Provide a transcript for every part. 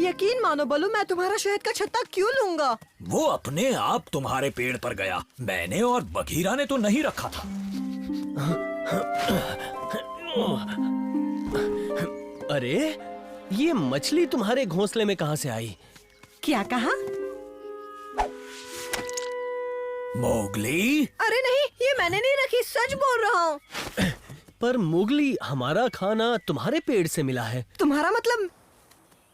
यकीन मानो बलू, मैं तुम्हारा शहद का छत्ता क्यों लूंगा? वो अपने आप तुम्हारे पेड़ पर गया। मैंने और बघीरा ने तो नहीं रखा था। अरे, ये मछली तुम्हारे घोंसले में कहाँ से आई? क्या कहा? मोगली? अरे नहीं, ये मैंने नहीं रखी, सच बोल रहा हूँ। पर मोगली, हमारा खाना तुम्हारे पेड़ से मिला है। तुम्हारा मतलब?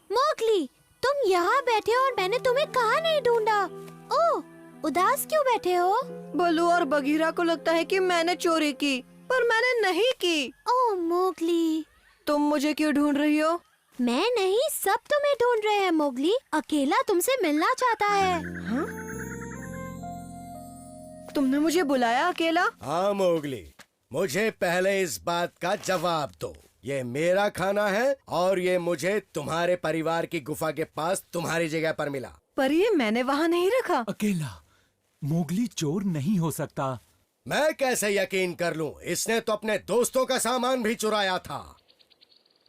मोगली, तुम यहाँ बैठे हो और मैंने तुम्हें कहाँ नहीं ढूंढा। ओह, उदास क्यों बैठे हो? बलू और बघीरा को लगता है कि मैंने चोरी की, पर मैंने नहीं की। ओह मोगली, तुम मुझे क्यों ढूंढ रही हो? मैं नहीं, सब तुम्हें ढूंढ रहे हैं मोगली। अकेला तुमसे मिलना चाहता है। हाँ? तुमने मुझे बुलाया अकेला? हाँ मोगली, मुझे पहले इस बात का जवाब दो। ये मेरा खाना है और ये मुझे तुम्हारे परिवार की गुफा के पास तुम्हारी जगह पर मिला। पर ये मैंने वहाँ नहीं रखा। अकेला मोगली चोर नहीं हो सकता। मैं कैसे यकीन कर लूं? इसने तो अपने दोस्तों का सामान भी चुराया था।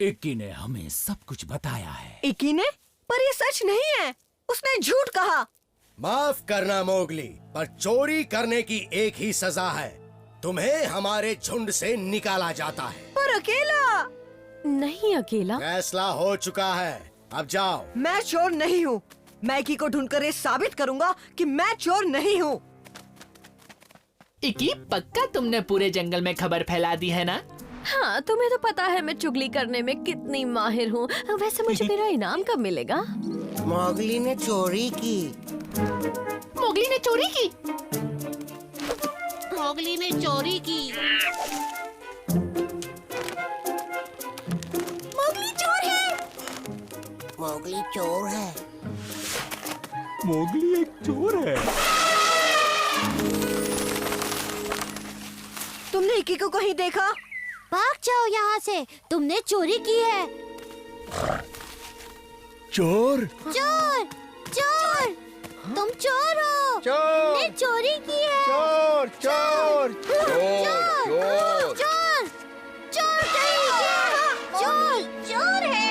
इक्की ने हमें सब कुछ बताया है। इक्की ने? पर ये सच नहीं है, उसने झूठ कहा। माफ करना मोगली, पर चोरी करने की एक ही सजा है, तुम्हें हमारे झुंड से निकाला जाता है। पर अकेला? नहीं अकेला। फैसला हो चुका है, अब जाओ। मैं चोर नहीं हूँ। मैं इक्की को ढूंढकर ये साबित करूंगा कि मैं चोर नहीं हूँ। इक्की, पक्का तुमने पूरे जंगल में खबर फैला दी है ना? हाँ, तुम्हें तो पता है मैं चुगली करने में कितनी माहिर हूँ। वैसे मुझे मेरा इनाम कब मिलेगा? मोगली ने चोरी की। मोगली ने चोरी की? मोगली ने चोरी की। मोगली चोर है। मोगली चोर है। मोगली एक चोर है। तुमने इक्की को कहीं देखा? भाग जाओ यहाँ से, तुमने चोरी की है। चोर? चोर, चोर, तुम चोर हो। चोर! तुमने चोरी की है। चोर! चोर! चोर, चोर, चोर, चोर कहीं, चोर, चोर है।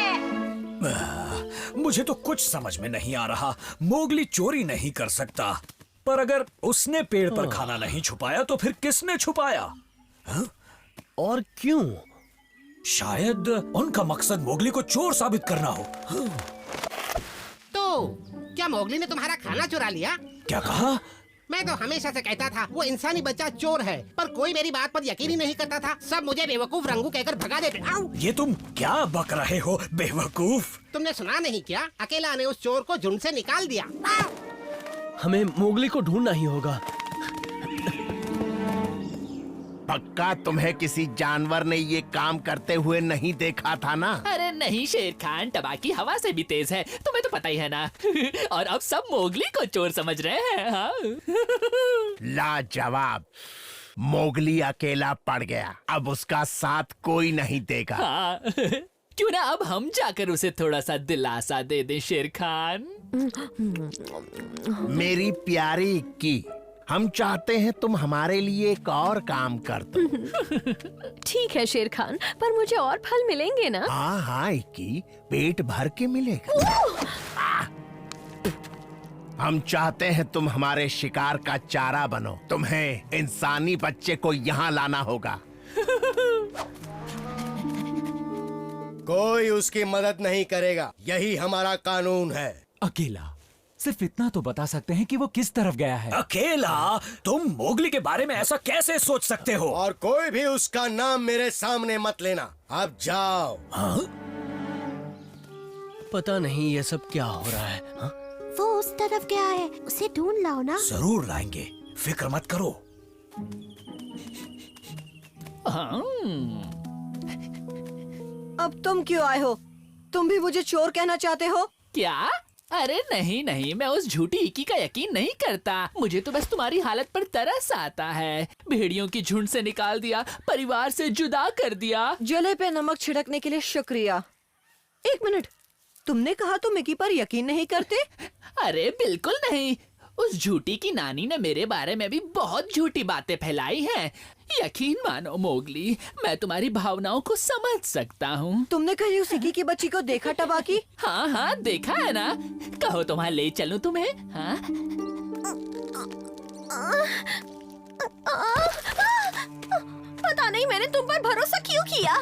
मुझे तो कुछ समझ में नहीं आ रहा। मोगली चोरी नहीं कर सकता, पर अगर उसने पेड़ पर खाना नहीं छुपाया तो फिर किसने छुपाया? हा? और क्यों? शायद उनका मकसद मोगली को चोर साबित करना हो। तो क्या मोगली ने तुम्हारा खाना चुरा लिया? क्या कहा? मैं तो हमेशा से कहता था वो इंसानी बच्चा चोर है, पर कोई मेरी बात पर यकीन ही नहीं करता था। सब मुझे बेवकूफ रंगू कहकर भगा देते। आओ! ये तुम क्या बक रहे हो बेवकूफ? तुमने सुना नहीं क्या? अकेला ने उस चोर को झुंड से निकाल दिया। आओ! हमें मोगली को ढूंढना ही होगा। पक्का तुम्हें किसी जानवर ने ये काम करते हुए नहीं देखा था ना? अरे नहीं शेर खान, टबाकी हवा से भी तेज है, तुम्हें तो पता ही है ना। और अब सब मोगली को चोर समझ रहे हैं। हाँ? लाजवाब, मोगली अकेला पड़ गया, अब उसका साथ कोई नहीं देगा। हाँ। क्यों ना अब हम जाकर उसे थोड़ा सा दिलासा दे दें शेर खान। मेरी प्यारी इक्की, हम चाहते हैं तुम हमारे लिए एक और काम कर दो। ठीक है शेर खान, पर मुझे और फल मिलेंगे ना? हाँ हाँ इक्की, पेट भर के मिलेगा। हम चाहते हैं तुम हमारे शिकार का चारा बनो। तुम्हें इंसानी बच्चे को यहाँ लाना होगा। कोई उसकी मदद नहीं करेगा, यही हमारा कानून है। अकेला, सिर्फ इतना तो बता सकते हैं कि वो किस तरफ गया है। अकेला? तुम मोगली के बारे में ऐसा कैसे सोच सकते हो? और कोई भी उसका नाम मेरे सामने मत लेना, अब जाओ। हाँ? पता नहीं ये सब क्या हो रहा है। हाँ? वो उस तरफ गया है, उसे ढूंढ लाओ ना। जरूर लाएंगे, फिक्र मत करो। अब तुम क्यों आए हो? तुम भी मुझे चोर कहना चाहते हो? क्या? अरे नहीं नहीं, मैं उस झूठी इक्की का यकीन नहीं करता। मुझे तो बस तुम्हारी हालत पर तरस आता है। भेड़ियों की झुंड से निकाल दिया, परिवार से जुदा कर दिया। जले पे नमक छिड़कने के लिए शुक्रिया। एक मिनट, तुमने कहा तुम इक्की पर यकीन नहीं करते? अरे बिल्कुल नहीं, उस झूठी की नानी ने मेरे बारे में भी बहुत झूठी बातें फैलाई हैं। यकीन मानो मोगली, मैं तुम्हारी भावनाओं को समझ सकता हूँ। तुमने कहीं उस इगी की बच्ची को देखा टबाकी? हाँ हाँ, देखा है ना। कहो तो वहाँ ले चलूं तुम्हें? हाँ? पता नहीं मैंने तुम पर भरोसा क्यों किया।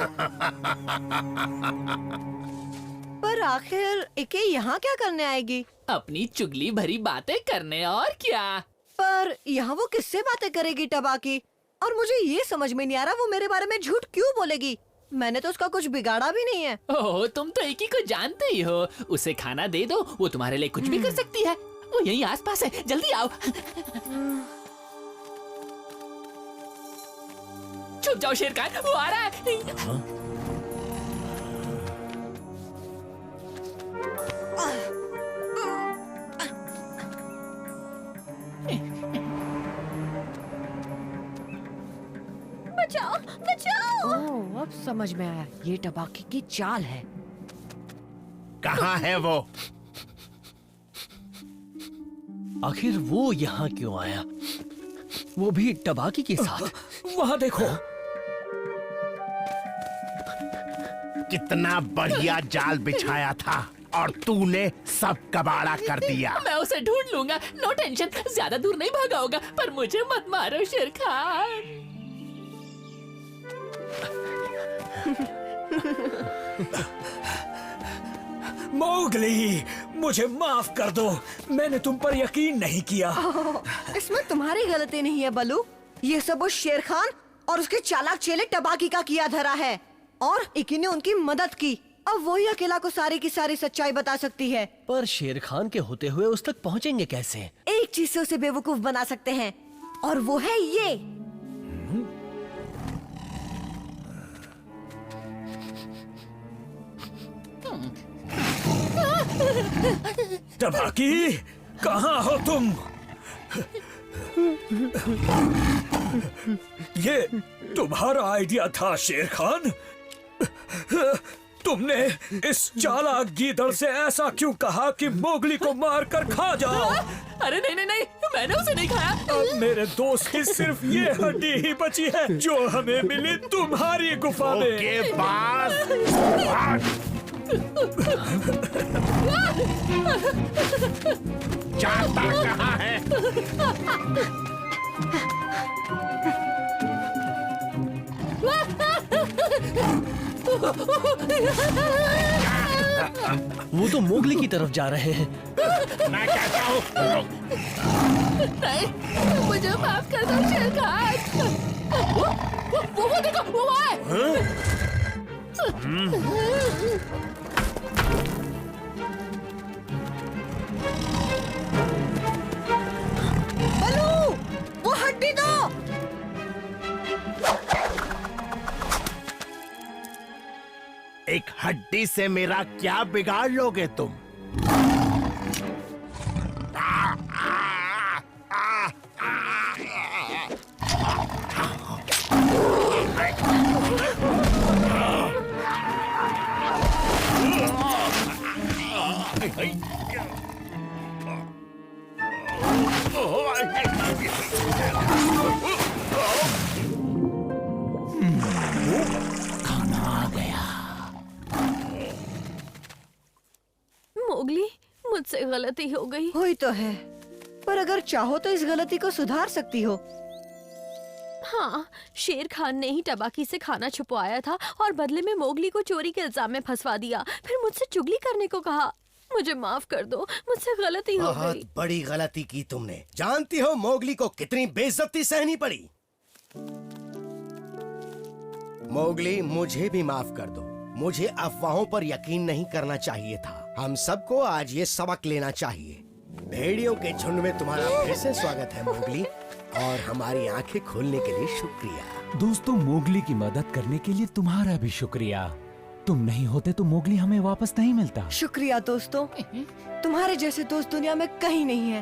पर आखिर इके यहाँ क्या करने आएगी? अपनी चुगली भरी बातें करने, और क्या। पर यहाँ वो किससे बातें करेगी टबाकी? और मुझे ये समझ में नहीं आ रहा वो मेरे बारे में झूठ क्यों बोलेगी? मैंने तो उसका कुछ बिगाड़ा भी नहीं है। ओह, तुम तो एक ही को जानते ही हो। उसे खाना दे दो, वो तुम्हारे लिए कुछ भी कर सकती है। वो यहीं आसपास है, जल्दी आओ। छुप जाओ शेरखान, वो आ रहा है। बचाओ बचाओ। ओह, अब समझ में आया, ये टबाकी की चाल है। कहाँ है वो? आखिर वो यहाँ क्यों आया? वो भी टबाकी के साथ? वहाँ देखो। कितना बढ़िया जाल बिछाया था और तूने सब कबाड़ा कर दिया। मैं उसे ढूंढ लूंगा, नो टेंशन। ज्यादा दूर नहीं भागा होगा, पर मुझे मत मारो शेरखान। मोगली, मुझे माफ कर दो, मैंने तुम पर यकीन नहीं किया। इसमें तुम्हारी गलती नहीं है बलू। ये सब उस शेरखान और उसके चालाक चेले टबाकी का किया धरा है, और इकी ने उनकी मदद की। अब वही अकेला को सारी की सारी सच्चाई बता सकती है। पर शेर खान के होते हुए उस तक पहुँचेंगे कैसे? एक चीज से उसे बेवकूफ बना सकते हैं, और वो है ये। टबाकी, कहाँ हो तुम? ये तुम्हारा आइडिया था शेरखान? तुमने इस चालाक गीदड़ से ऐसा क्यों कहा कि मोगली को मार कर खा जाओ? अरे नहीं नहीं नहीं, मैंने उसे नहीं खाया। अब मेरे दोस्त की सिर्फ ये हड्डी ही बची है जो हमें मिली तुम्हारी गुफा में। के पास जाता कहाँ है? वो तो मोगली की तरफ जा रहे हैं। मैं कहता हूँ नहीं, मुझे माफ कर दो शेरखान। वो देखो, वो है। बलू, वो हड्डी दो। एक हड्डी से मेरा क्या बिगाड़ लोगे तुम? खाना आ गया। मोगली, मुझसे गलती हो गई। हुई तो है, पर अगर चाहो तो इस गलती को सुधार सकती हो। हाँ, शेर खान ने ही टबाकी से खाना छुपवाया था और बदले में मोगली को चोरी के इल्जाम में फंसवा दिया, फिर मुझसे चुगली करने को कहा। मुझे माफ कर दो, मुझसे गलती हो बहुत गई। बड़ी गलती की तुमने। जानती हो मोगली को कितनी बेइज्जती सहनी पड़ी? मोगली, मुझे भी माफ कर दो। मुझे अफवाहों पर यकीन नहीं करना चाहिए था। हम सबको आज ये सबक लेना चाहिए। भेड़ियों के झुंड में तुम्हारा फिर से स्वागत है मोगली, और हमारी आंखें खोलने के लिए शुक्रिया। दोस्तों, मोगली की मदद करने के लिए तुम्हारा भी शुक्रिया। तुम नहीं होते तो मोगली हमें वापस नहीं मिलता। शुक्रिया दोस्तों, तुम्हारे जैसे दोस्त दुनिया में कहीं नहीं है।